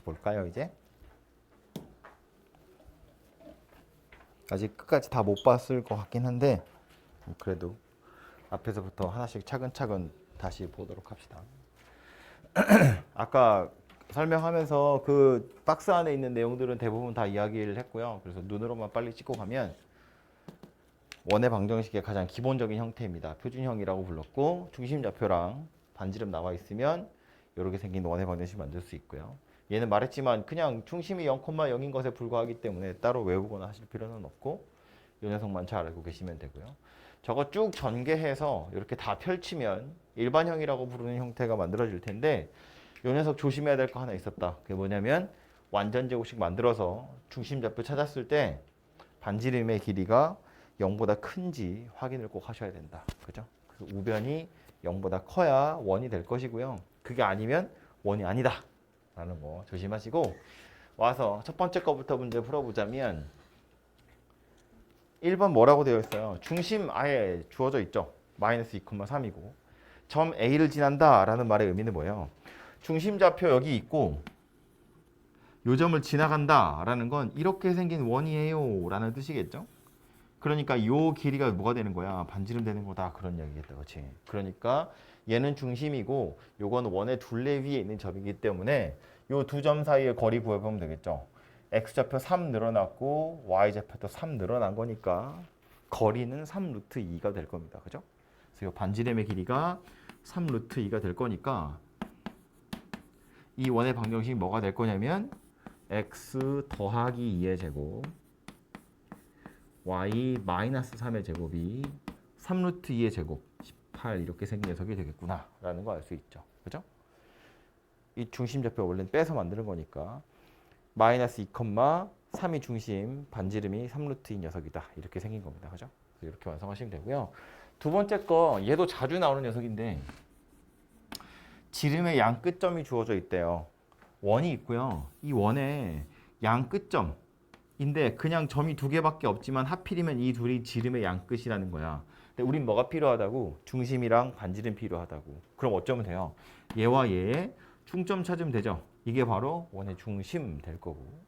볼까요, 이제? 아직 끝까지 다 못 봤을 것 같긴 한데 그래도 앞에서부터 하나씩 차근차근 다시 보도록 합시다. 아까 설명하면서 그 박스 안에 있는 내용들은 대부분 다 이야기를 했고요. 그래서 눈으로만 빨리 찍고 가면 원의 방정식의 가장 기본적인 형태입니다. 표준형이라고 불렀고 중심좌표랑 반지름 나와 있으면 이렇게 생긴 원의 방정식 만들 수 있고요. 얘는 말했지만 그냥 중심이 0,0인 것에 불과하기 때문에 따로 외우거나 하실 필요는 없고 이 녀석만 잘 알고 계시면 되고요. 저거 쭉 전개해서 이렇게 다 펼치면 일반형이라고 부르는 형태가 만들어질 텐데 이 녀석 조심해야 될 거 하나 있었다. 그게 뭐냐면 완전 제곱식 만들어서 중심좌표 찾았을 때 반지름의 길이가 0보다 큰지 확인을 꼭 하셔야 된다. 그죠? 그래서 우변이 0보다 커야 원이 될 것이고요. 그게 아니면 원이 아니다. 라는 거 조심하시고 와서 첫 번째 거부터 문제 풀어보자면 1번 뭐라고 되어 있어요? 중심 아예 주어져 있죠. 마이너스 2,3이고 점 A를 지난다 라는 말의 의미는 뭐예요? 중심좌표 여기 있고 요 점을 지나간다 라는 건 이렇게 생긴 원이에요 라는 뜻이겠죠? 그러니까 요 길이가 뭐가 되는 거야? 반지름 되는 거다 그런 얘기겠다. 그렇지? 그러니까 얘는 중심이고 요건 원의 둘레 위에 있는 점이기 때문에 요 두 점 사이의 거리 구해보면 되겠죠. x좌표 3 늘어났고 y좌표도 3 늘어난 거니까 거리는 3 루트 2가 될 겁니다. 그죠? 그래서 요 반지름의 길이가 3 루트 2가 될 거니까 이 원의 방정식이 뭐가 될 거냐면 x 더하기 2의 제곱 y 마이너스 3의 제곱이 3 루트 2의 제곱 18 이렇게 생긴 녀석이 되겠구나 라는 거 알 수 있죠. 그죠? 이 중심좌표 원래는 빼서 만드는 거니까 마이너스 2,3이 중심 반지름이 3 루트 2 녀석이다 이렇게 생긴 겁니다. 그죠? 그래서 이렇게 완성하시면 되고요. 두 번째 거 얘도 자주 나오는 녀석인데 지름의 양 끝점이 주어져 있대요. 원이 있고요. 이 원의 양 끝점인데 그냥 점이 두 개밖에 없지만 하필이면 이 둘이 지름의 양 끝이라는 거야. 근데 우린 뭐가 필요하다고? 중심이랑 반지름 필요하다고. 그럼 어쩌면 돼요? 얘와 얘의 중점 찾으면 되죠. 이게 바로 원의 중심 될 거고.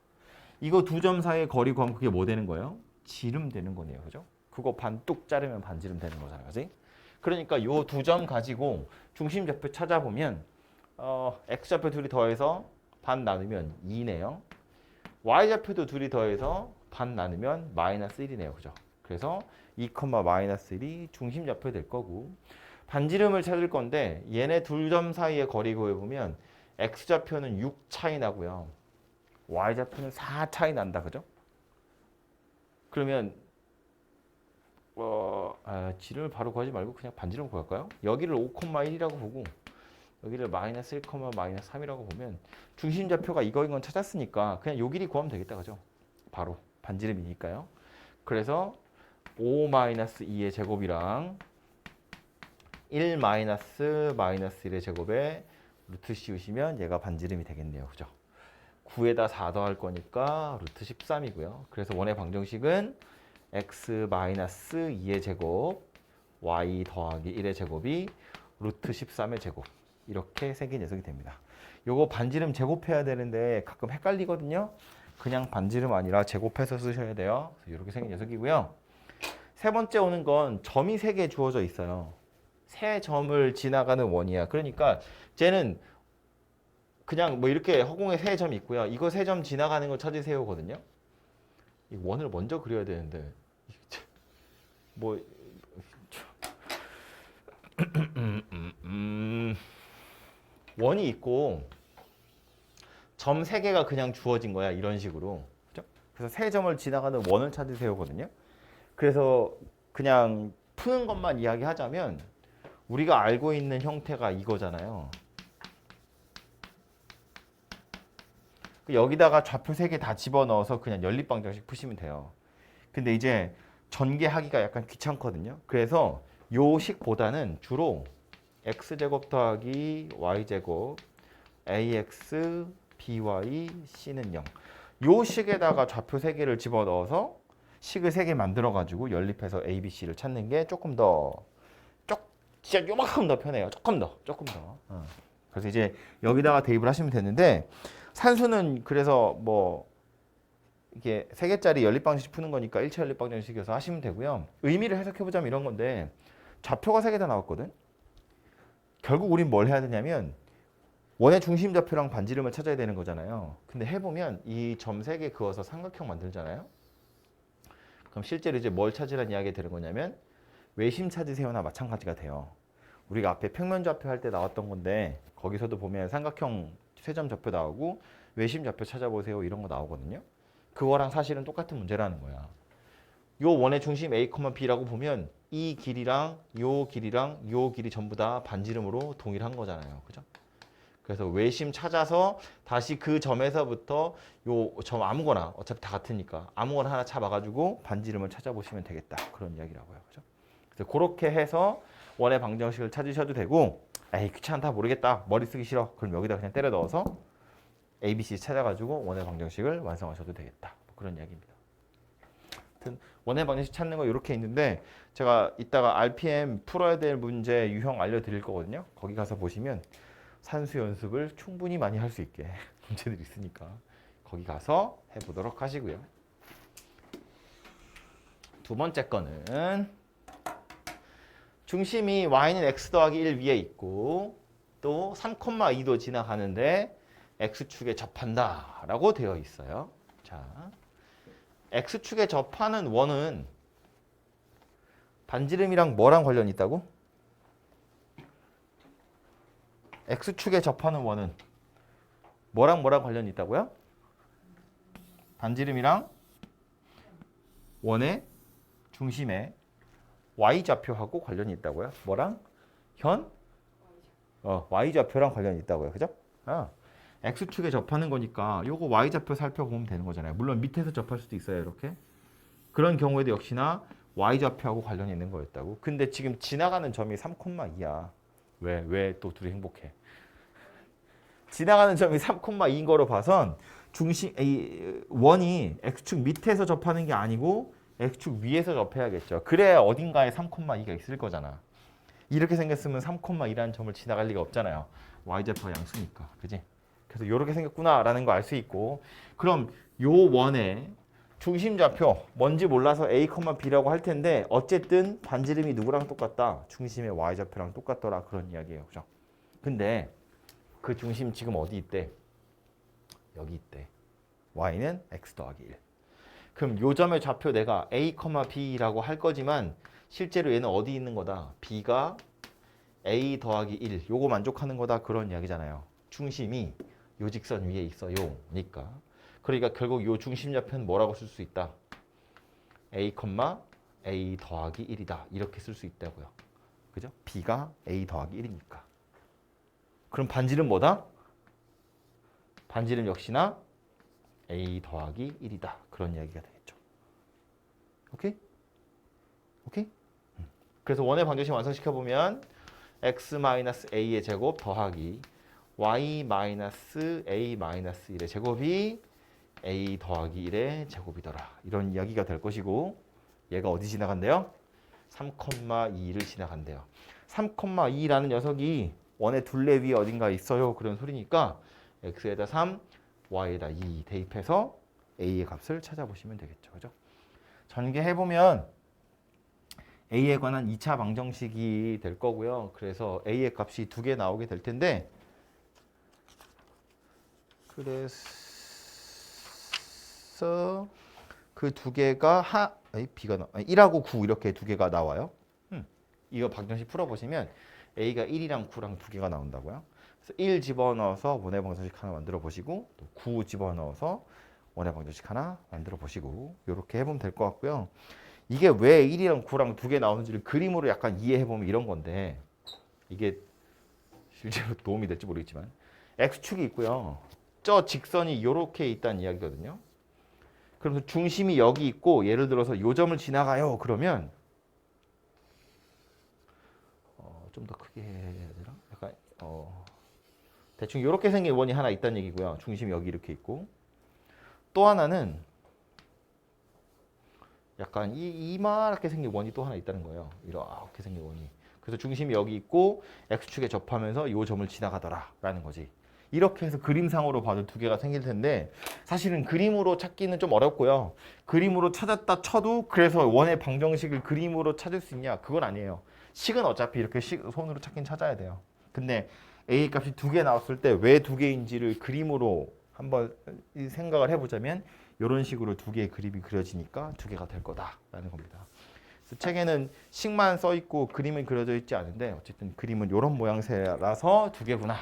이거 두 점 사이의 거리 구하면 그게 뭐 되는 거예요? 지름 되는 거네요. 그죠? 그거 반 뚝 자르면 반지름 되는 거잖아요. 그지? 그러니까 요 두 점 가지고 중심좌표 찾아보면 x좌표 둘이 더해서 반 나누면 2네요. y좌표도 둘이 더해서 반 나누면 마이너스 1이네요. 그죠? 그래서 2, 마이너스 1이 중심좌표 될 거고 반지름을 찾을 건데 얘네 둘 점 사이의 거리 구해보면 x좌표는 6 차이 나고요. y좌표는 4 차이 난다. 그죠? 그러면 지름을 바로 구하지 말고 그냥 반지름 구할까요? 여기를 5,1이라고 보고 여기를 마이너스 1, 마이너스 3이라고 보면 중심좌표가 이거인 건 찾았으니까 그냥 요 길이 구하면 되겠다. 그죠? 바로 반지름이니까요. 그래서 5 마이너스 2의 제곱이랑 1 마이너스 1의 제곱에 루트 씌우시면 얘가 반지름이 되겠네요. 그죠? 9에다 4 더할 거니까 루트 13이고요. 그래서 원의 방정식은 x 마이너스 2의 제곱 y 더하기 1의 제곱이 루트 13의 제곱 이렇게 생긴 녀석이 됩니다. 요거 반지름 제곱해야 되는데 가끔 헷갈리거든요. 그냥 반지름 아니라 제곱해서 쓰셔야 돼요. 이렇게 생긴 녀석이고요. 세 번째 오는 건 점이 3개 주어져 있어요. 세 점을 지나가는 원이야. 그러니까 쟤는 그냥 뭐 이렇게 허공에 세 점이 있고요. 이거 세 점 지나가는 걸 찾으세요거든요. 이 원을 먼저 그려야 되는데 뭐 원이 있고 점 3개가 그냥 주어진 거야. 이런 식으로. 그죠? 그래서 세 점을 지나가는 원을 찾으세요거든요. 그래서 그냥 푸는 것만 이야기하자면 우리가 알고 있는 형태가 이거잖아요. 여기다가 좌표 3개 다 집어넣어서 그냥 연립방정식 푸시면 돼요. 근데 이제 전개하기가 약간 귀찮거든요. 그래서 요 식보다는 주로 x제곱 더하기 y제곱 ax by c는 0. 요 식에다가 좌표 3개를 집어넣어서 식을 3개 만들어가지고 연립해서 a, b, c를 찾는 게 조금 더 진짜 요만큼 더 편해요. 조금 더. 그래서 이제 여기다가 대입을 하시면 되는데 산수는 그래서 뭐 이게 3개짜리 연립방정식 푸는 거니까 1차 연립방정식이어서 하시면 되고요. 의미를 해석해보자면 이런 건데 좌표가 3개 다 나왔거든. 결국 우린 뭘 해야 되냐면 원의 중심 좌표랑 반지름을 찾아야 되는 거잖아요. 근데 해보면 이 점 3개 그어서 삼각형 만들잖아요. 그럼 실제로 이제 뭘 찾으라는 이야기가 되는 거냐면 외심 찾으세요나 마찬가지가 돼요. 우리가 앞에 평면 좌표 할 때 나왔던 건데 거기서도 보면 삼각형 쇠점 좌표 나오고 외심 좌표 찾아보세요 이런 거 나오거든요. 그거랑 사실은 똑같은 문제라는 거야. 요 원의 중심 A, B라고 보면 이 길이랑 요 길이랑 요 길이 전부 다 반지름으로 동일한 거잖아요. 그죠? 그래서 외심 찾아서 다시 그 점에서부터 요 점 아무거나 어차피 다 같으니까 아무거나 하나 잡아가지고 반지름을 찾아보시면 되겠다. 그런 이야기라고요. 그죠? 그래서 그렇게 해서 원의 방정식을 찾으셔도 되고 에이 귀찮다 모르겠다 머리 쓰기 싫어 그럼 여기다 그냥 때려 넣어서 ABC 찾아가지고 원의 방정식을 완성하셔도 되겠다. 뭐 그런 이야기입니다. 하여튼 원의 방정식 찾는 거 이렇게 있는데 제가 이따가 RPM 풀어야 될 문제 유형 알려드릴 거거든요. 거기 가서 보시면 산수 연습을 충분히 많이 할 수 있게 문제들이 있으니까 거기 가서 해보도록 하시고요. 두 번째 거는 중심이 y는 x 더하기 1 위에 있고 또 3,2도 지나가는데 x축에 접한다 라고 되어 있어요. 자, x축에 접하는 원은 반지름이랑 뭐랑 관련이 있다고? x축에 접하는 원은 뭐랑 관련이 있다고요? 반지름이랑 원의 중심에 y좌표하고 관련이 있다고요? 뭐랑? y좌표랑 관련이 있다고요. 그죠? x축에 접하는 거니까 요거 y좌표 살펴보면 되는 거잖아요. 물론 밑에서 접할 수도 있어요. 이렇게. 그런 경우에도 역시나 y좌표하고 관련이 있는 거였다고. 근데 지금 지나가는 점이 3,2야. 왜 또 둘이 행복해? 지나가는 점이 3,2인 거로 봐선 이 원이 x축 밑에서 접하는 게 아니고 x축 위에서 접해야겠죠. 그래야 어딘가에 3,2가 있을 거잖아. 이렇게 생겼으면 3,2라는 점을 지나갈 리가 없잖아요. y좌표가 양수니까. 그지? 그래서 이렇게 생겼구나라는 거 알 수 있고 그럼 요 원의 중심 좌표 뭔지 몰라서 A, B라고 할 텐데 어쨌든 반지름이 누구랑 똑같다? 중심의 y좌표랑 똑같더라. 그런 이야기예요. 그죠? 근데 그 중심 지금 어디 있대? 여기 있대. y는 x 더하기 1. 그럼 요 점의 좌표 내가 A, B라고 할 거지만 실제로 얘는 어디 있는 거다? B가 A 더하기 1. 요거 만족하는 거다. 그런 이야기잖아요. 중심이 요 직선 위에 있어요. 니까. 그러니까 결국 요 중심 좌표는 뭐라고 쓸 수 있다? A, A 더하기 1이다. 이렇게 쓸 수 있다고요. 그죠? B가 A 더하기 1이니까. 그럼 반지름 뭐다? 반지름 역시나 A 더하기 1이다. 그런 이야기가 되겠죠. 오케이? 오케이? 그래서 원의 방정식 완성시켜보면 x-a의 제곱 더하기 y-a-1의 제곱이 a 더하기 1의 제곱이더라. 이런 이야기가 될 것이고 얘가 어디 지나간대요? 3,2를 지나간대요. 3,2라는 녀석이 원의 둘레 위에 어딘가 있어요. 그런 소리니까 x에다 3, y에다 2 대입해서 a의 값을 찾아보시면 되겠죠. 그죠? 전개해보면 a에 관한 2차 방정식이 될 거고요. 그래서 a의 값이 2개 나오게 될 텐데 그래서 그 2개가 b가 1하고 9 이렇게 2개가 나와요. 이거 방정식 풀어보시면 a가 1이랑 9랑 2개가 나온다고요. 그래서 1 집어넣어서 원의 방정식 하나 만들어 보시고 또 9 집어넣어서 원의 방정식 하나 만들어 보시고 이렇게 해보면 될 것 같고요. 이게 왜 1이랑 9랑 2개 나오는지를 그림으로 약간 이해해보면 이런 건데 이게 실제로 도움이 될지 모르겠지만 x축이 있고요. 저 직선이 이렇게 있다는 이야기거든요. 그래서 중심이 여기 있고 예를 들어서 요 점을 지나가요. 그러면 좀 더 크게 해야 되나? 약간 대충 이렇게 생긴 원이 하나 있다는 얘기고요. 중심이 여기 이렇게 있고 또 하나는 약간 이만하게 생긴 원이 또 하나 있다는 거예요. 이렇게 생긴 원이. 그래서 중심이 여기 있고 x축에 접하면서 이 점을 지나가더라 라는 거지. 이렇게 해서 그림상으로 봐도 두 개가 생길 텐데 사실은 그림으로 찾기는 좀 어렵고요. 그림으로 찾았다 쳐도 그래서 원의 방정식을 그림으로 찾을 수 있냐? 그건 아니에요. 식은 어차피 이렇게 손으로 찾긴 찾아야 돼요. 근데 A 값이 두 개 나왔을 때 왜 두 개인지를 그림으로 한번 생각을 해보자면 이런 식으로 두 개의 그림이 그려지니까 두 개가 될 거다라는 겁니다. 그래서 책에는 식만 써 있고 그림은 그려져 있지 않은데 어쨌든 그림은 이런 모양새라서 두 개구나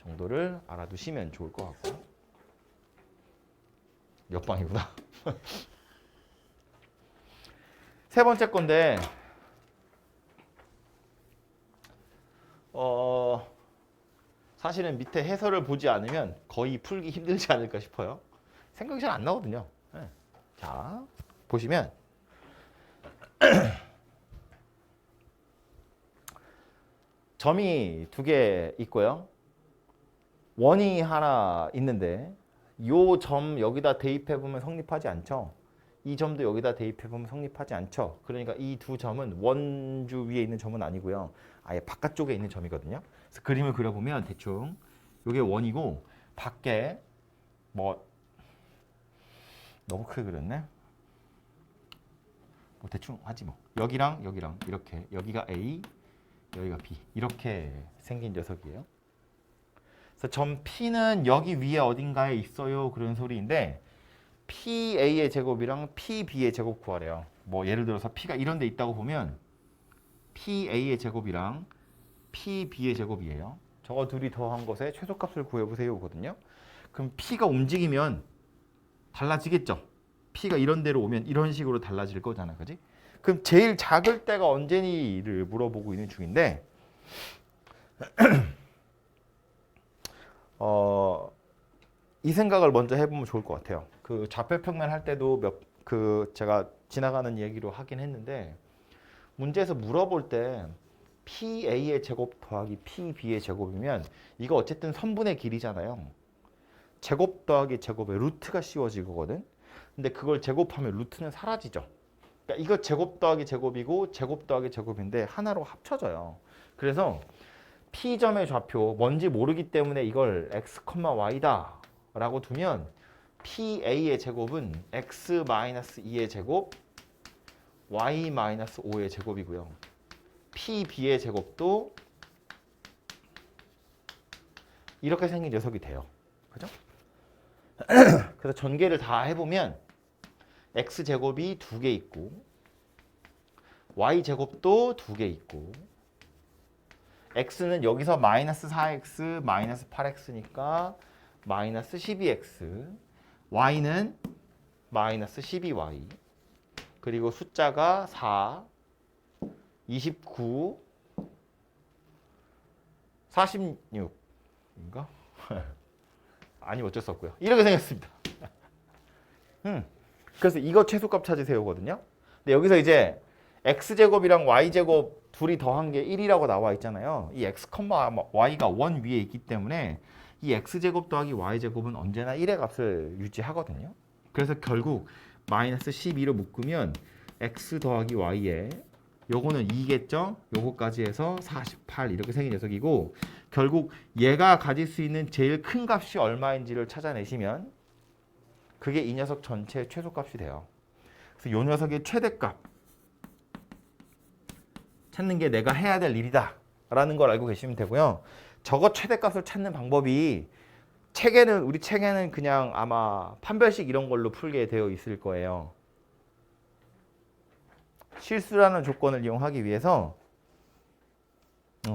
정도를 알아두시면 좋을 것 같고. 옆방이구나. 세 번째 건데 사실은 밑에 해설을 보지 않으면 거의 풀기 힘들지 않을까 싶어요. 생각이 잘 안 나거든요. 네. 자, 보시면 점이 두 개 있고요. 원이 하나 있는데 요 점 여기다 대입해 보면 성립하지 않죠. 이 점도 여기다 대입해 보면 성립하지 않죠. 그러니까 이 두 점은 원주 위에 있는 점은 아니고요. 아예 바깥쪽에 있는 점이거든요. 그래서 그림을 그려보면 대충 이게 원이고 밖에 뭐 너무 크게 그렸네. 뭐 대충 하지 뭐. 여기랑 여기랑 이렇게 여기가 A, 여기가 B 이렇게 생긴 녀석이에요. 그래서 점 P는 여기 위에 어딘가에 있어요. 그런 소리인데 PA의 제곱이랑 PB의 제곱 구하래요. 뭐 예를 들어서 P가 이런 데 있다고 보면 PA의 제곱이랑 PB의 제곱이에요. 저거 둘이 더한 것의 최소값을 구해보세요거든요. 그럼 P가 움직이면 달라지겠죠. P가 이런 데로 오면 이런 식으로 달라질 거잖아, 그지? 그럼 제일 작을 때가 언제니를 물어보고 있는 중인데 이 생각을 먼저 해보면 좋을 것 같아요. 그 좌표평면 할 때도 제가 지나가는 얘기로 하긴 했는데 문제에서 물어볼 때 PA의 제곱 더하기 PB의 제곱이면 이거 어쨌든 선분의 길이잖아요. 제곱 더하기 제곱에 루트가 씌워질 거거든. 근데 그걸 제곱하면 루트는 사라지죠. 그러니까 이거 제곱 더하기 제곱이고 제곱 더하기 제곱인데 하나로 합쳐져요. 그래서 P점의 좌표 뭔지 모르기 때문에 이걸 x, y다 라고 두면 PA의 제곱은 x-2의 제곱 y-5의 제곱이고요. PB의 제곱도 이렇게 생긴 녀석이 돼요. 그죠? 그래서 전개를 다 해보면 x제곱이 두 개 있고 y제곱도 두 개 있고 x는 여기서 마이너스 4x, 마이너스 8x니까 마이너스 12x, y는 마이너스 12y, 그리고 숫자가 4, 29, 46인가? 아니 어쩔 수 없고요. 이렇게 생겼습니다. 그래서 이거 최소값 찾으세요거든요. 근데 여기서 이제 x제곱이랑 y제곱 둘이 더한 게 1이라고 나와 있잖아요. 이 x, y가 원 위에 있기 때문에 이 x제곱 더하기 y제곱은 언제나 1의 값을 유지하거든요. 그래서 결국 마이너스 12로 묶으면 x 더하기 y에 요거는 2겠죠? 요거까지 해서 48 이렇게 생긴 녀석이고 결국 얘가 가질 수 있는 제일 큰 값이 얼마인지를 찾아내시면 그게 이 녀석 전체의 최소값이 돼요. 그래서 요 녀석의 최대값 찾는 게 내가 해야 될 일이다 라는 걸 알고 계시면 되고요. 저거 최대값을 찾는 방법이 우리 책에는 그냥 아마 판별식 이런 걸로 풀게 되어 있을 거예요. 실수라는 조건을 이용하기 위해서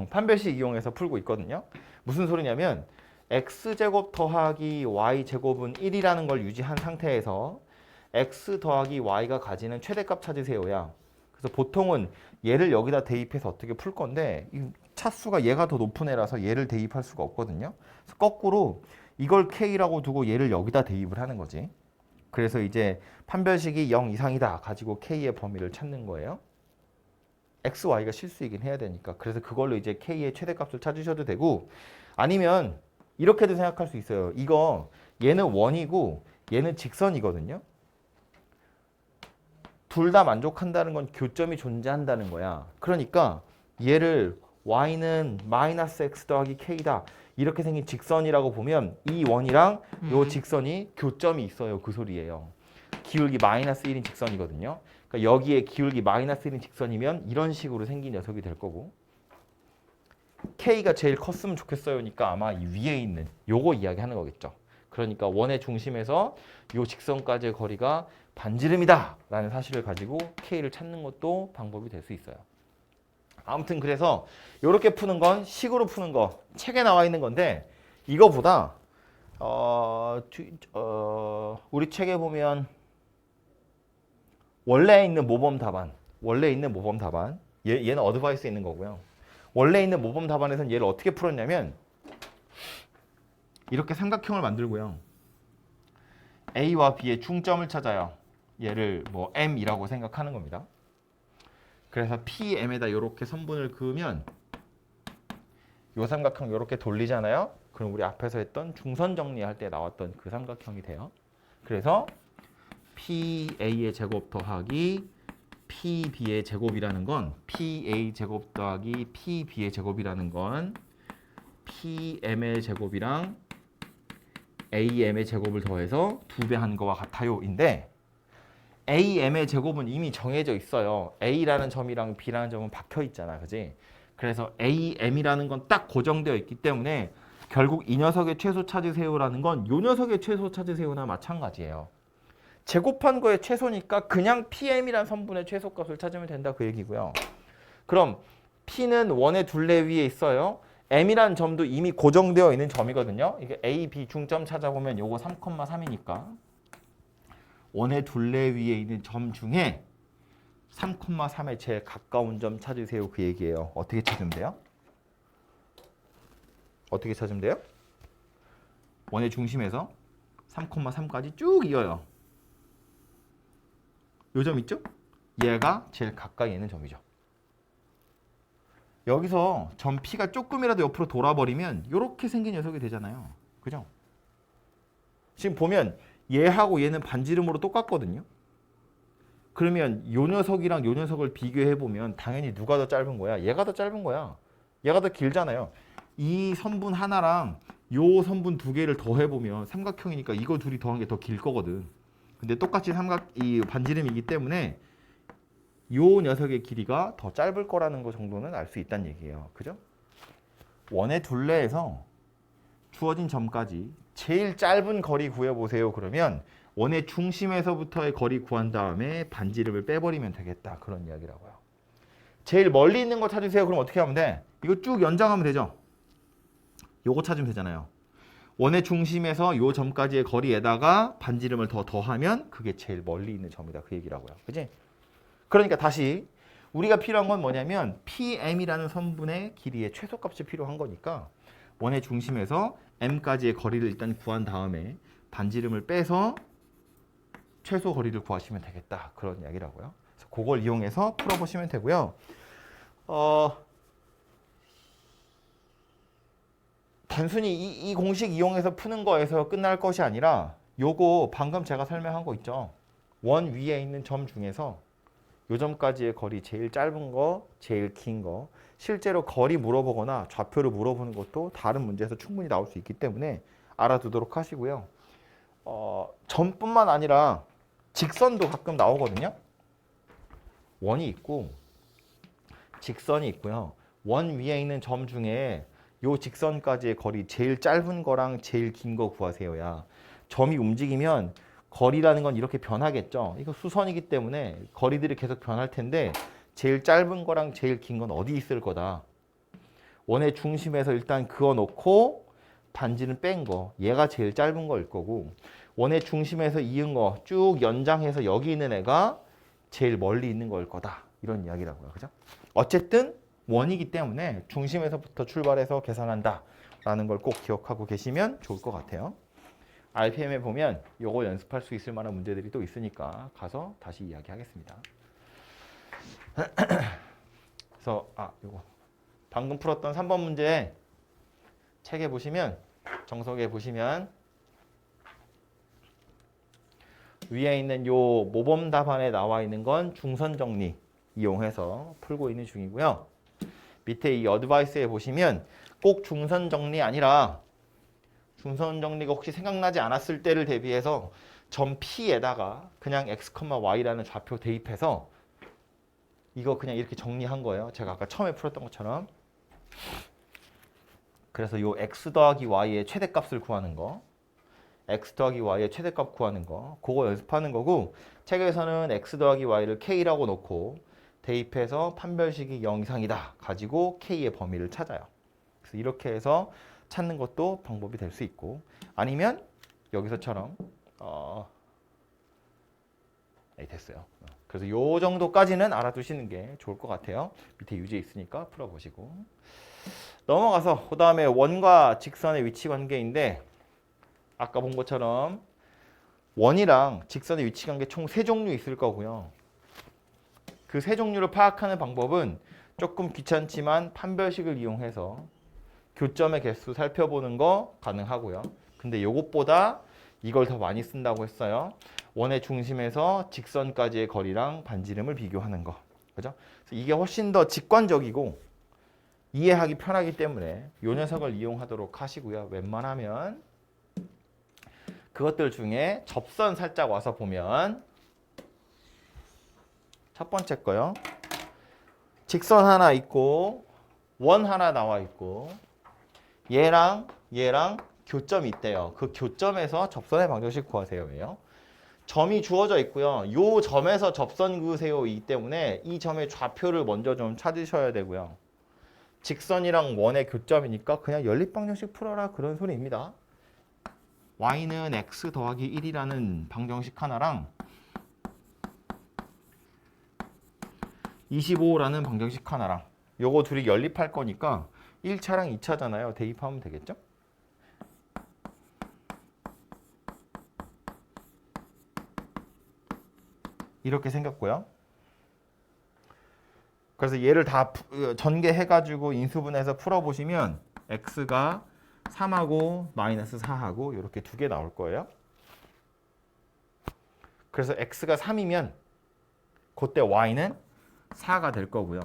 판별식 이용해서 풀고 있거든요. 무슨 소리냐면 x제곱 더하기 y제곱은 1이라는 걸 유지한 상태에서 x 더하기 y가 가지는 최대값 찾으세요야. 그래서 보통은 얘를 여기다 대입해서 어떻게 풀 건데 이 차수가 얘가 더 높은 애라서 얘를 대입할 수가 없거든요. 그래서 거꾸로 이걸 k라고 두고 얘를 여기다 대입을 하는 거지. 그래서 이제 판별식이 0 이상이다 가지고 k의 범위를 찾는 거예요. x, y가 실수이긴 해야 되니까. 그래서 그걸로 이제 k의 최대값을 찾으셔도 되고 아니면 이렇게도 생각할 수 있어요. 이거 얘는 원이고 얘는 직선이거든요. 둘 다 만족한다는 건 교점이 존재한다는 거야. 그러니까 얘를 y는 마이너스 x 더하기 k다 이렇게 생긴 직선이라고 보면 이 원이랑 요 직선이 교점이 있어요. 그 소리예요. 기울기 마이너스 1인 직선이거든요. 그러니까 여기에 기울기 마이너스 1인 직선이면 이런 식으로 생긴 녀석이 될 거고 K가 제일 컸으면 좋겠어요니까 아마 이 위에 있는 요거 이야기하는 거겠죠. 그러니까 원의 중심에서 요 직선까지의 거리가 반지름이다 라는 사실을 가지고 K를 찾는 것도 방법이 될 수 있어요. 아무튼 그래서 이렇게 푸는 건 식으로 푸는 거 책에 나와 있는 건데 이거보다 우리 책에 보면 원래 있는 모범 답안 얘는 어드바이스에 있는 거고요. 원래 있는 모범 답안에서는 얘를 어떻게 풀었냐면 이렇게 삼각형을 만들고요. A와 B의 중점을 찾아요. 얘를 뭐 M이라고 생각하는 겁니다. 그래서 PM에다 이렇게 선분을 그으면 이 삼각형 이렇게 돌리잖아요. 그럼 우리 앞에서 했던 중선 정리할 때 나왔던 그 삼각형이 돼요. 그래서 PA의 제곱 더하기 PB의 제곱이라는 건 PA 제곱 더하기 PB의 제곱이라는 건 PM의 제곱이랑 AM의 제곱을 더해서 2배 한 거와 같아요인데 AM의 제곱은 이미 정해져 있어요. A라는 점이랑 B라는 점은 박혀 있잖아. 그지? 그래서 AM이라는 건 딱 고정되어 있기 때문에 결국 이 녀석의 최소 찾으세요라는 건 이 녀석의 최소 찾으세요나 마찬가지예요. 제곱한 거의 최소니까 그냥 PM이라는 선분의 최소값을 찾으면 된다 그 얘기고요. 그럼 P는 원의 둘레 위에 있어요. M이라는 점도 이미 고정되어 있는 점이거든요. 이게 A, B 중점 찾아보면 요거 3,3이니까 원의 둘레 위에 있는 점 중에 3,3에 제일 가까운 점 찾으세요 그 얘기예요. 어떻게 찾으면 돼요? 어떻게 찾으면 돼요? 원의 중심에서 3,3까지 쭉 이어요. 요 점 있죠? 얘가 제일 가까이 있는 점이죠. 여기서 점 P가 조금이라도 옆으로 돌아버리면 이렇게 생긴 녀석이 되잖아요. 그죠? 지금 보면 얘하고 얘는 반지름으로 똑같거든요. 그러면 요 녀석이랑 요 녀석을 비교해보면 당연히 누가 더 짧은 거야? 얘가 더 짧은 거야. 얘가 더 길잖아요. 이 선분 하나랑 요 선분 두 개를 더해보면 삼각형이니까 이거 둘이 더한 게 더 길 거거든. 근데 똑같이 이 반지름이기 때문에 요 녀석의 길이가 더 짧을 거라는 거 정도는 알 수 있다는 얘기예요. 그죠? 원의 둘레에서 주어진 점까지 제일 짧은 거리 구해보세요. 그러면 원의 중심에서부터의 거리 구한 다음에 반지름을 빼버리면 되겠다. 그런 이야기라고요. 제일 멀리 있는 거 찾으세요. 그럼 어떻게 하면 돼? 이거 쭉 연장하면 되죠. 요거 찾으면 되잖아요. 원의 중심에서 요 점까지의 거리에다가 반지름을 더 더하면 그게 제일 멀리 있는 점이다. 그 얘기라고요. 그지? 그러니까 다시 우리가 필요한 건 뭐냐면 PM이라는 선분의 길이의 최소값이 필요한 거니까 원의 중심에서 M까지의 거리를 일단 구한 다음에 반지름을 빼서 최소 거리를 구하시면 되겠다. 그런 이야기라고요. 그래서 그걸 이용해서 풀어보시면 되고요. 단순히 이 공식 이용해서 푸는 거에서 끝날 것이 아니라 요거 방금 제가 설명한 거 있죠. 원 위에 있는 점 중에서 요 점까지의 거리 제일 짧은 거, 제일 긴 거. 실제로 거리 물어보거나 좌표를 물어보는 것도 다른 문제에서 충분히 나올 수 있기 때문에 알아두도록 하시고요. 점뿐만 아니라 직선도 가끔 나오거든요. 원이 있고 직선이 있고요. 원 위에 있는 점 중에 요 직선까지의 거리 제일 짧은 거랑 제일 긴 거 구하세요야. 점이 움직이면 거리라는 건 이렇게 변하겠죠. 이거 수선이기 때문에 거리들이 계속 변할 텐데 제일 짧은 거랑 제일 긴 건 어디 있을 거다. 원의 중심에서 일단 그어놓고 반지름 뺀 거. 얘가 제일 짧은 거일 거고 원의 중심에서 이은 거 쭉 연장해서 여기 있는 애가 제일 멀리 있는 거일 거다. 이런 이야기라고요. 그죠? 어쨌든 원이기 때문에 중심에서부터 출발해서 계산한다. 라는 걸 꼭 기억하고 계시면 좋을 것 같아요. RPM에 보면 요거 연습할 수 있을 만한 문제들이 또 있으니까 가서 다시 이야기하겠습니다. 그래서 요거 방금 풀었던 3번 문제 책에 보시면 정석에 보시면 위에 있는 요 모범 답안에 나와 있는 건 중선 정리 이용해서 풀고 있는 중이고요. 밑에 이 어드바이스에 보시면 꼭 중선 정리 아니라 중선 정리가 혹시 생각나지 않았을 때를 대비해서 점 P에다가 그냥 x, y라는 좌표 대입해서 이거 그냥 이렇게 정리한 거예요. 제가 아까 처음에 풀었던 것처럼. 그래서 요 x 더하기 y의 최대값을 구하는 거, x 더하기 y의 최대값 구하는 거, 그거 연습하는 거고, 책에서는 x 더하기 y를 k라고 놓고 대입해서 판별식이 0 이상이다 가지고 k의 범위를 찾아요. 그래서 이렇게 해서 찾는 것도 방법이 될 수 있고, 아니면 여기서처럼 네, 됐어요. 그래서 요 정도까지는 알아두시는 게 좋을 것 같아요. 밑에 유제 있으니까 풀어보시고. 넘어가서 그 다음에 원과 직선의 위치 관계인데, 아까 본 것처럼 원이랑 직선의 위치 관계 총 3종류 있을 거고요. 그 3종류를 파악하는 방법은 조금 귀찮지만 판별식을 이용해서 교점의 개수 살펴보는 거 가능하고요. 근데 요것보다 이걸 더 많이 쓴다고 했어요. 원의 중심에서 직선까지의 거리랑 반지름을 비교하는 거. 그죠? 그래서 이게 훨씬 더 직관적이고 이해하기 편하기 때문에 요 녀석을 이용하도록 하시고요. 웬만하면 그것들 중에 접선 살짝 와서 보면 첫 번째 거요. 직선 하나 있고 원 하나 나와 있고 얘랑 교점이 있대요. 그 교점에서 접선의 방정식 구하세요. 왜요? 점이 주어져 있고요. 요 점에서 접선 그으세요 이기 때문에 이 점의 좌표를 먼저 좀 찾으셔야 되고요. 직선이랑 원의 교점이니까 그냥 연립방정식 풀어라 그런 소리입니다. y는 x 더하기 1이라는 방정식 하나랑 25라는 방정식 하나랑 요거 둘이 연립할 거니까 1차랑 2차잖아요. 대입하면 되겠죠? 이렇게 생겼고요. 그래서 얘를 다 전개해가지고 인수분해해서 풀어보시면 x가 3하고 마이너스 4하고 이렇게 두 개 나올 거예요. 그래서 x가 3이면 그때 y는 4가 될 거고요.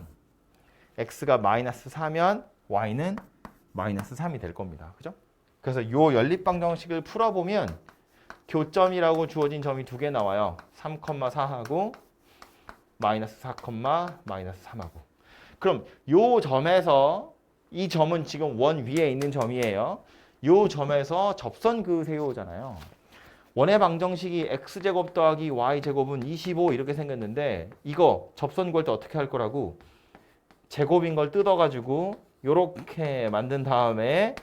x가 마이너스 4면 y는 마이너스 3이 될 겁니다. 그죠? 그래서 요 연립방정식을 풀어보면 교점이라고 주어진 점이 두 개 나와요. 3,4하고 마이너스 4, 마이너스 3하고. 그럼 요 점에서 이 점은 지금 원 위에 있는 점이에요. 요 점에서 접선 그으세요잖아요. 원의 방정식이 x제곱 더하기 y제곱은 25 이렇게 생겼는데 이거 접선 구할 때 어떻게 할 거라고? 제곱인 걸 뜯어가지고 요렇게 만든 다음에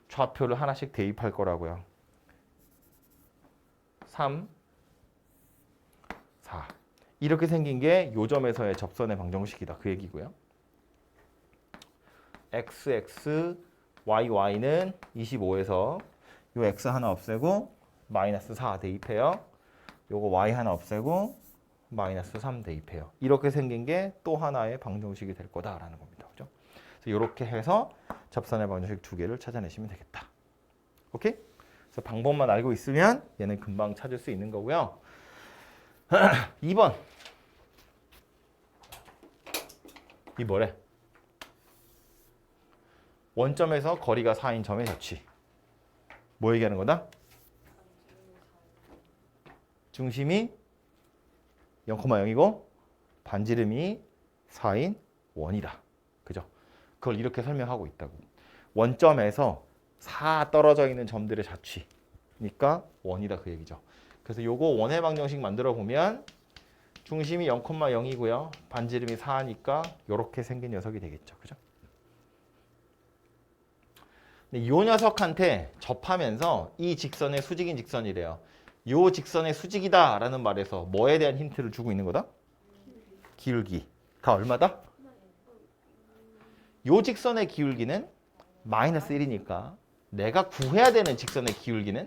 좌표를 하나씩 대입할 거라고요. 3, 4 이렇게 생긴 게 요 점에서의 접선의 방정식이다 그 얘기고요. x, y는 25에서 요 x 하나 없애고 마이너스 4 대입해요. 요거 y 하나 없애고 마이너스 3 대입해요. 이렇게 생긴 게 또 하나의 방정식이 될 거다라는 겁니다. 그죠? 그래서 이렇게 해서 접선의 방정식 두 개를 찾아내시면 되겠다. 오케이? 그래서 방법만 알고 있으면 얘는 금방 찾을 수 있는 거고요. 2번. 이 뭐래? 원점에서 거리가 4인 점의 접치. 뭐 얘기하는 거다? 중심이 0,0이고 반지름이 4인 원이다. 그죠? 그걸 이렇게 설명하고 있다고. 원점에서 4 떨어져 있는 점들의 자취니까 원이다 그 얘기죠. 그래서 요거 원의 방정식 만들어 보면 중심이 0,0이고요. 반지름이 4니까 이렇게 생긴 녀석이 되겠죠. 그죠? 근데 이 녀석한테 접하면서 이 직선의 수직인 직선이래요. 요 직선의 수직이다 라는 말에서 뭐에 대한 힌트를 주고 있는 거다? 기울기가 얼마다? 요 직선의 기울기는 마이너스 1이니까 내가 구해야 되는 직선의 기울기는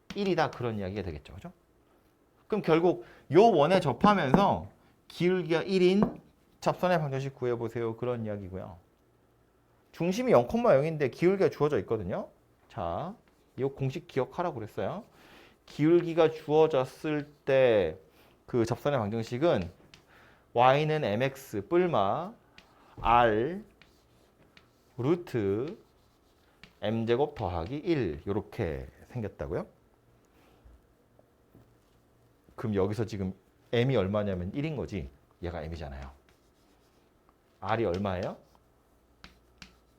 1이다 그런 이야기가 되겠죠. 그죠? 그럼 결국 요 원에 접하면서 기울기가 1인 접선의 방정식 구해보세요. 그런 이야기고요. 중심이 0,0인데 기울기가 주어져 있거든요. 자, 이 공식 기억하라고 그랬어요. 기울기가 주어졌을 때 그 접선의 방정식은 y는 mx 뿔마 r 루트 m제곱 더하기 1 이렇게 생겼다고요? 그럼 여기서 지금 m이 얼마냐면 1인 거지. 얘가 m이잖아요. r이 얼마예요?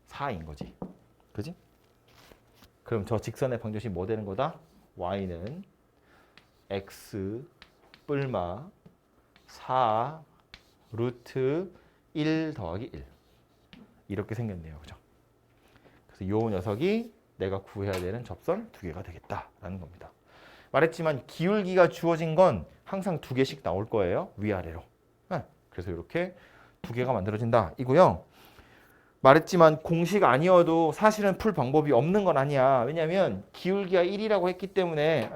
4인 거지. 그지? 그럼 저 직선의 방정식이 뭐 되는 거다? y는 x 뿔마 4 루트 1 더하기 1 이렇게 생겼네요. 그죠? 그래서 요 녀석이 내가 구해야 되는 접선 두 개가 되겠다라는 겁니다. 말했지만 기울기가 주어진 건 항상 두 개씩 나올 거예요. 위아래로. 그래서 이렇게 두 개가 만들어진다 이고요. 말했지만 공식 아니어도 사실은 풀 방법이 없는 건 아니야. 왜냐하면 기울기가 1이라고 했기 때문에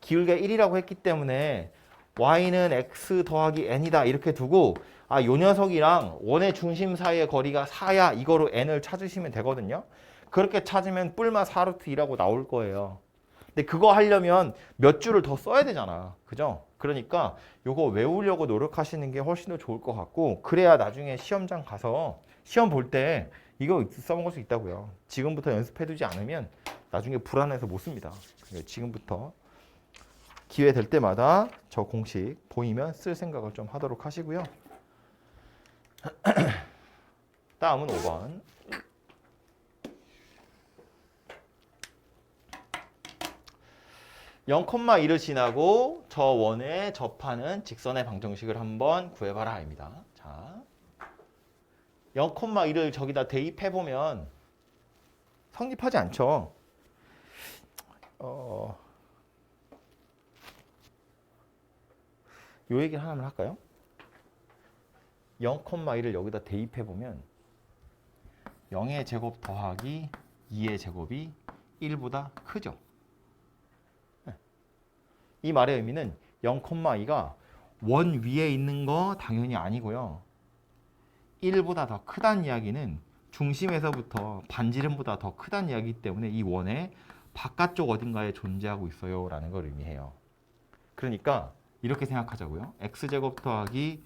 기울기가 1이라고 했기 때문에 y는 x 더하기 n이다 이렇게 두고 요 녀석이랑 원의 중심 사이의 거리가 4야 이거로 n을 찾으시면 되거든요. 그렇게 찾으면 뿔마 4루트 2라고 나올 거예요. 근데 그거 하려면 몇 줄을 더 써야 되잖아. 그죠? 그러니까 요거 외우려고 노력하시는 게 훨씬 더 좋을 것 같고 그래야 나중에 시험장 가서 시험 볼 때 이거 써먹을 수 있다고요. 지금부터 연습해두지 않으면 나중에 불안해서 못 씁니다. 그러니까 지금부터 기회 될 때마다 저 공식 보이면 쓸 생각을 좀 하도록 하시고요. 다음은 5번. (0,1을) 지나고 저 원에 접하는 직선의 방정식을 한번 구해봐라 입니다. 자, 0,1을 저기다 대입해보면 성립하지 않죠. 요 얘기를 하나만 할까요? 0,1을 여기다 대입해보면 0의 제곱 더하기 2의 제곱이 1보다 크죠. 이 말의 의미는 0,2가 원 위에 있는 거 당연히 아니고요. 1보다 더 크다는 이야기는 중심에서부터 반지름보다 더 크다는 이야기이기 때문에 이 원의 바깥쪽 어딘가에 존재하고 있어요 라는 걸 의미해요. 그러니까 이렇게 생각하자고요. x제곱 더하기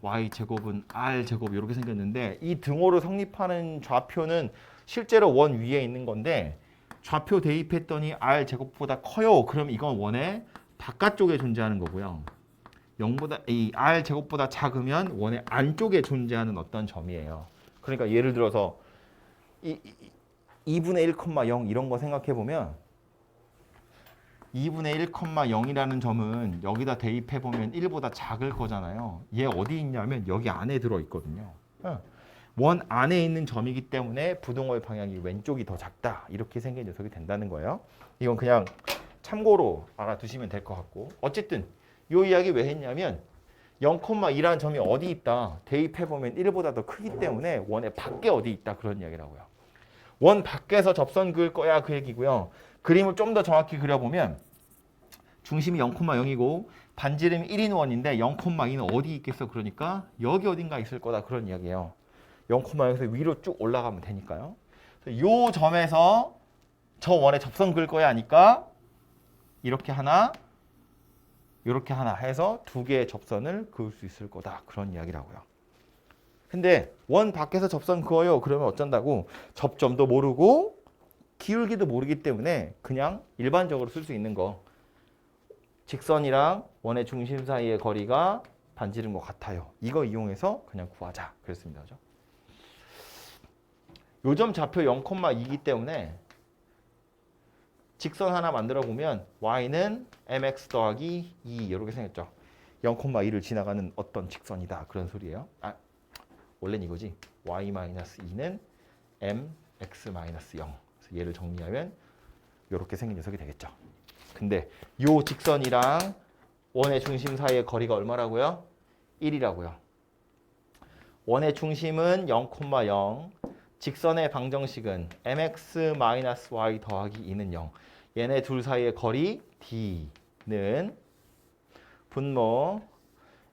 y제곱은 r제곱 이렇게 생겼는데 이 등호로 성립하는 좌표는 실제로 원 위에 있는 건데 좌표 대입했더니 r제곱보다 커요. 그럼 이건 원의 바깥쪽에 존재하는 거고요. 0보다 이 r제곱보다 작으면 원의 안쪽에 존재하는 어떤 점이에요. 그러니까 예를 들어서 2분의 1,0 이런 거 생각해 보면 2분의 1,0이라는 점은 여기다 대입해 보면 1보다 작을 거잖아요. 얘 어디 있냐면 여기 안에 들어 있거든요. 원 안에 있는 점이기 때문에 부등호의 방향이 왼쪽이 더 작다. 이렇게 생긴 녀석이 된다는 거예요. 이건 그냥 참고로 알아두시면 될 것 같고 어쨌든 이 이야기 왜 했냐면 0,2라는 점이 어디 있다. 대입해보면 1보다 더 크기 때문에 원의 밖에 어디 있다. 그런 이야기라고요. 원 밖에서 접선 그을 거야. 그 얘기고요. 그림을 좀 더 정확히 그려보면 중심이 0,0이고 반지름이 1인 원인데 0,2는 어디 있겠어? 그러니까 여기 어딘가 있을 거다. 그런 이야기예요. 0,0에서 위로 쭉 올라가면 되니까요. 이 점에서 저 원에 접선 그을 거야 하니까 이렇게 하나, 이렇게 하나 해서 두 개의 접선을 그을 수 있을 거다. 그런 이야기라고요. 근데 원 밖에서 접선 그어요. 그러면 어쩐다고? 접점도 모르고 기울기도 모르기 때문에 그냥 일반적으로 쓸 수 있는 거. 직선이랑 원의 중심 사이의 거리가 반지름과 같아요. 이거 이용해서 그냥 구하자. 그랬습니다. 그죠? 요점 좌표 0,2이기 때문에 직선 하나 만들어 보면 y는 mx 더하기 2 이렇게 생겼죠. 0,2를 지나가는 어떤 직선이다. 그런 소리예요. 원래는 이거지. y-2는 mx-0. 그래서 얘를 정리하면 이렇게 생긴 녀석이 되겠죠. 근데 요 직선이랑 원의 중심 사이의 거리가 얼마라고요? 1이라고요. 원의 중심은 0,0. 직선의 방정식은 mx-y 더하기 2는 0. 얘네 둘 사이의 거리 d는 분모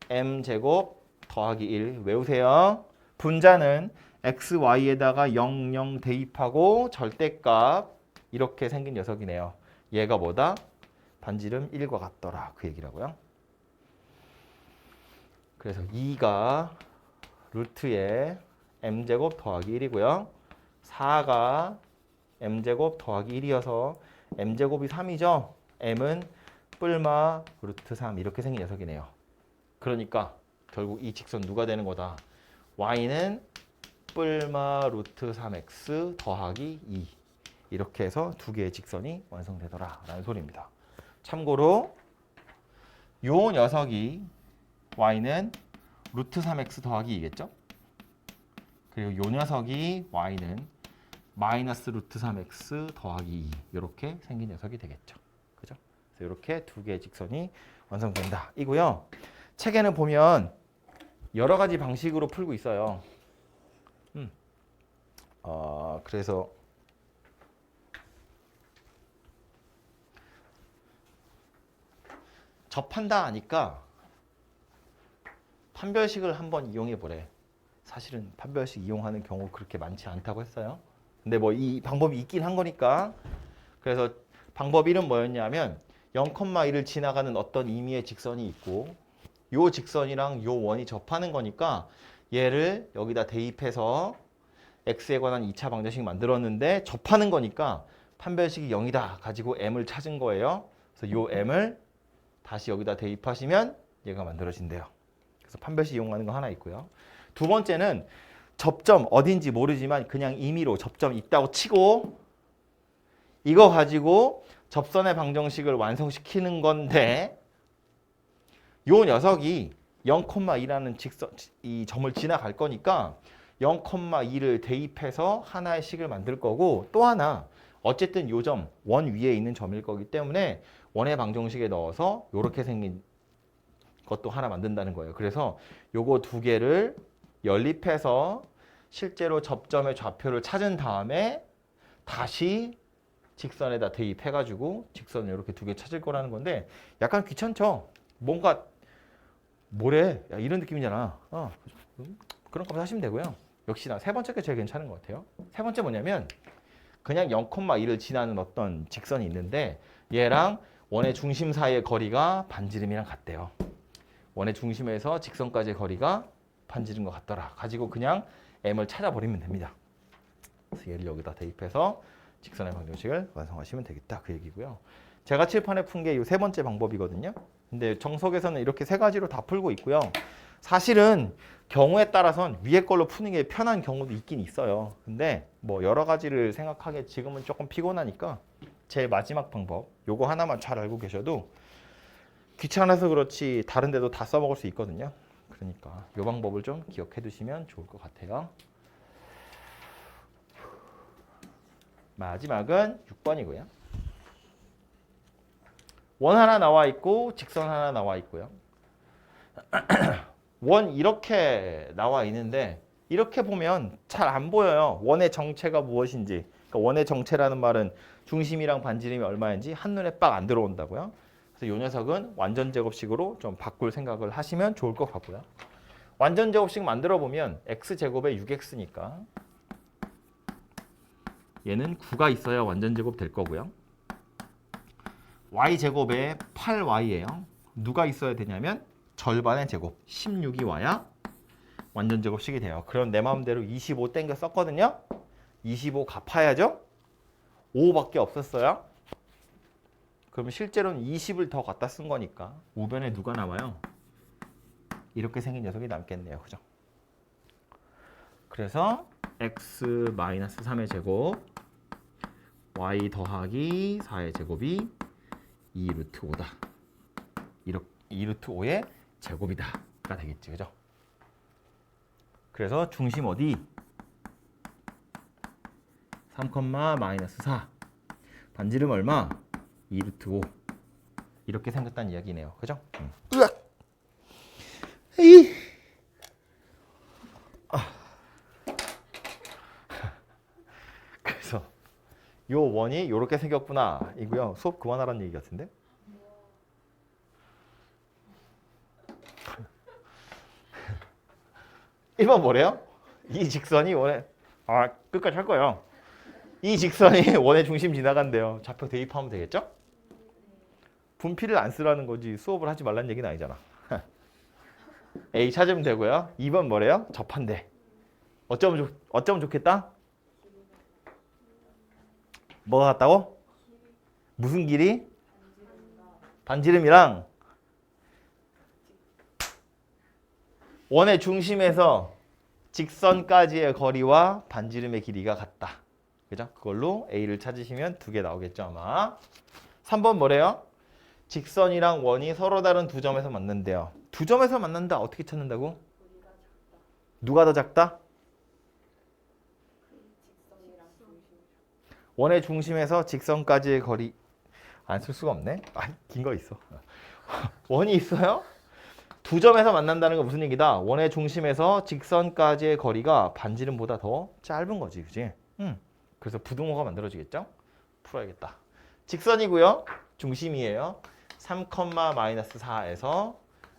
m제곱 더하기 1. 외우세요. 분자는 x, y에다가 0, 0 대입하고 절대값 이렇게 생긴 녀석이네요. 얘가 뭐다? 반지름 1과 같더라. 그 얘기라고요. 그래서 2가 루트에 m제곱 더하기 1이고요. 4가 m제곱 더하기 1이어서 m제곱이 3이죠. m은 뿔마 루트 3 이렇게 생긴 녀석이네요. 그러니까 결국 이 직선 누가 되는 거다. y는 뿔마 루트 3x 더하기 2 이렇게 해서 두 개의 직선이 완성되더라 라는 소리입니다. 참고로 요 녀석이 y는 루트 3x 더하기 2겠죠? 그리고 요 녀석이 y는 마이너스 루트 3x 더하기 2 이렇게 생긴 녀석이 되겠죠. 그죠? 그래서 이렇게 두 개의 직선이 완성된다. 이고요. 책에는 보면 여러 가지 방식으로 풀고 있어요. 그래서 접한다 하니까 판별식을 한번 이용해 보래. 사실은 판별식 이용하는 경우 그렇게 많지 않다고 했어요. 근데 뭐 이 방법이 있긴 한 거니까. 그래서 방법 1은 뭐였냐면 0,1을 지나가는 어떤 임의의 직선이 있고 요 직선이랑 요 원이 접하는 거니까 얘를 여기다 대입해서 x에 관한 2차 방정식 만들었는데 접하는 거니까 판별식이 0이다 가지고 m을 찾은 거예요. 그래서 요 m을 다시 여기다 대입하시면 얘가 만들어진대요. 그래서 판별식 이용하는 거 하나 있고요. 두 번째는 접점 어딘지 모르지만 그냥 임의로 접점 있다고 치고 이거 가지고 접선의 방정식을 완성시키는 건데 요 녀석이 0,2라는 직선 이 점을 지나갈 거니까 0,2를 대입해서 하나의 식을 만들 거고 또 하나 어쨌든 요 점 원 위에 있는 점일 거기 때문에 원의 방정식에 넣어서 요렇게 생긴 것도 하나 만든다는 거예요. 그래서 요거 두 개를 연립해서 실제로 접점의 좌표를 찾은 다음에 다시 직선에다 대입해가지고 직선을 이렇게 두 개 찾을 거라는 건데 약간 귀찮죠? 뭔가 뭐래? 야, 이런 느낌이잖아. 그런 거 하시면 되고요. 역시나 세 번째 게 제일 괜찮은 것 같아요. 세 번째 뭐냐면 그냥 0,2를 지나는 어떤 직선이 있는데 얘랑 원의 중심 사이의 거리가 반지름이랑 같대요. 원의 중심에서 직선까지의 거리가 반지름과 같더라. 가지고 그냥 m을 찾아버리면 됩니다. 그래서 얘를 여기다 대입해서 직선의 방정식을 완성하시면 되겠다. 그 얘기고요. 제가 칠판에 푼 게 이 세 번째 방법이거든요. 근데 정석에서는 이렇게 세 가지로 다 풀고 있고요. 사실은 경우에 따라선 위에 걸로 푸는 게 편한 경우도 있긴 있어요. 근데 뭐 여러 가지를 생각하기에 지금은 조금 피곤하니까 제일 마지막 방법 요거 하나만 잘 알고 계셔도 귀찮아서 그렇지 다른 데도 다 써먹을 수 있거든요. 그러니까 요 방법을 좀 기억해 두시면 좋을 것 같아요. 마지막은 6번이고요. 원 하나 나와 있고 직선 하나 나와 있고요. 원 이렇게 나와 있는데 이렇게 보면 잘 안 보여요. 원의 정체가 무엇인지. 그러니까 원의 정체라는 말은 중심이랑 반지름이 얼마인지 한눈에 빡 안 들어온다고요. 그래서 이 녀석은 완전 제곱식으로 좀 바꿀 생각을 하시면 좋을 것 같고요. 완전 제곱식 만들어 보면 x제곱에 6x니까 얘는 9가 있어야 완전 제곱 될 거고요. y제곱에 8y예요. 누가 있어야 되냐면 절반의 제곱 16이 와야 완전 제곱식이 돼요. 그럼 내 마음대로 25 땡겨 썼거든요. 25 갚아야죠. 5밖에 없었어요. 그럼 실제로는 20을 더 갖다 쓴 거니까 우변에 누가 남아요? 이렇게 생긴 녀석이 남겠네요. 그죠? 그래서 x-3의 제곱 y 더하기 4의 제곱이 2 루트 5다. 2 루트 5의 제곱이다. 가 되겠지. 그죠? 그래서 중심 어디? 3,-4. 반지름 얼마? 2 루트 5. 이렇게 생겼다는 이야기네요. 그죠? 으악! 그래서 요 원이 이렇게 생겼구나 이고요. 수업 그만하라는 얘기 같은데? (1번) 뭐래요? 이 직선이 원의 끝까지 할 거예요. 이 직선이 원의 중심 지나간대요. 좌표 대입하면 되겠죠? 분필을 안 쓰라는 거지 수업을 하지 말라는 얘기는 아니잖아. A 찾으면 되고요. 2번 뭐래요? 접한대. 어쩌면 좋겠다? 뭐가 같다고? 무슨 길이? 반지름이랑 원의 중심에서 직선까지의 거리와 반지름의 길이가 같다. 그죠? 그걸로 A를 찾으시면 두 개 나오겠죠, 아마. 3번 뭐래요? 직선이랑 원이 서로 다른 두 점에서 만난대요. 두 점에서 만난다. 어떻게 찾는다고? 누가 더 작다? 원의 중심에서 직선까지의 거리 안 쓸 수가 없네. 긴 거 있어. 원이 있어요? 두 점에서 만난다는 건 무슨 얘기다? 원의 중심에서 직선까지의 거리가 반지름보다 더 짧은 거지, 그지? 그래서 부등호가 만들어지겠죠? 풀어야겠다. 직선이고요. 중심이에요. 3,-4에서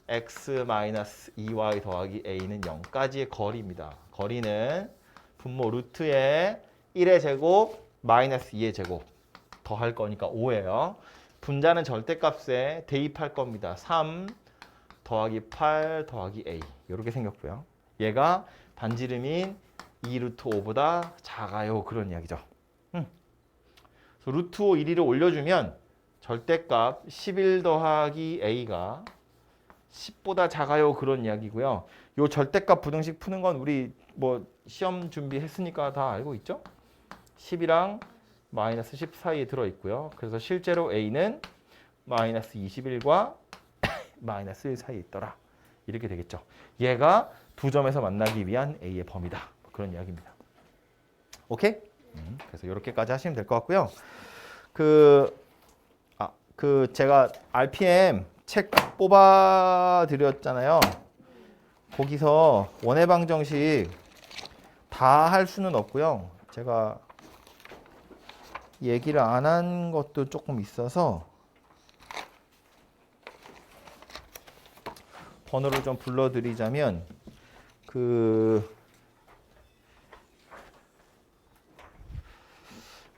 x-2y 더하기 a는 0까지의 거리입니다. 거리는 분모 루트에 1의 제곱 마이너스 2의 제곱 더할 거니까 5예요. 분자는 절대값에 대입할 겁니다. 3 더하기 8 더하기 a 이렇게 생겼고요. 얘가 반지름인 2 루트 5보다 작아요. 그런 이야기죠. 그래서 루트 5 1위를 올려주면 절대값 11 더하기 a가 10보다 작아요. 그런 이야기고요. 요 절대값 부등식 푸는 건 우리 뭐 시험 준비했으니까 다 알고 있죠? 10이랑 마이너스 10 사이에 들어있고요. 그래서 실제로 a는 마이너스 21과 마이너스 1 사이에 있더라. 이렇게 되겠죠. 얘가 두 점에서 만나기 위한 a의 범위다. 그런 이야기입니다. 오케이? 그래서 이렇게까지 하시면 될 것 같고요. 제가 RPM 책 뽑아 드렸잖아요. 거기서 원의 방정식 다 할 수는 없고요. 제가 얘기를 안 한 것도 조금 있어서 번호를 좀 불러드리자면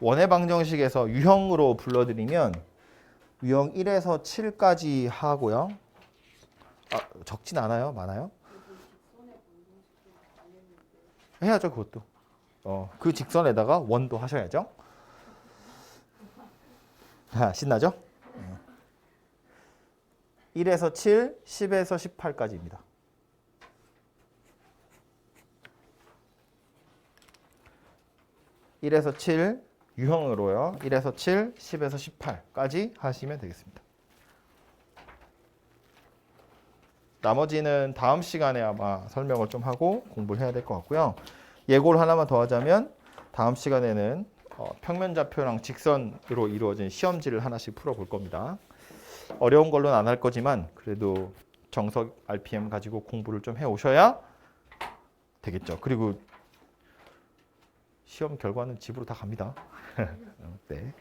원의 방정식에서 유형으로 불러드리면 유형 1에서 7까지 하고요. 적진 않아요? 많아요? 해야죠, 그것도. 그 직선에다가 원도 하셔야죠. 신나죠? 1에서 7, 10에서 18까지입니다. (1에서 7) 유형으로요. 1에서 7, 10에서 18까지 하시면 되겠습니다. 나머지는 다음 시간에 아마 설명을 좀 하고 공부를 해야 될 것 같고요. 예고를 하나만 더 하자면 다음 시간에는 평면좌표랑 직선으로 이루어진 시험지를 하나씩 풀어볼 겁니다. 어려운 걸로는 안 할 거지만 그래도 정석 RPM 가지고 공부를 좀 해오셔야 되겠죠. 그리고 시험 결과는 집으로 다 갑니다. 네.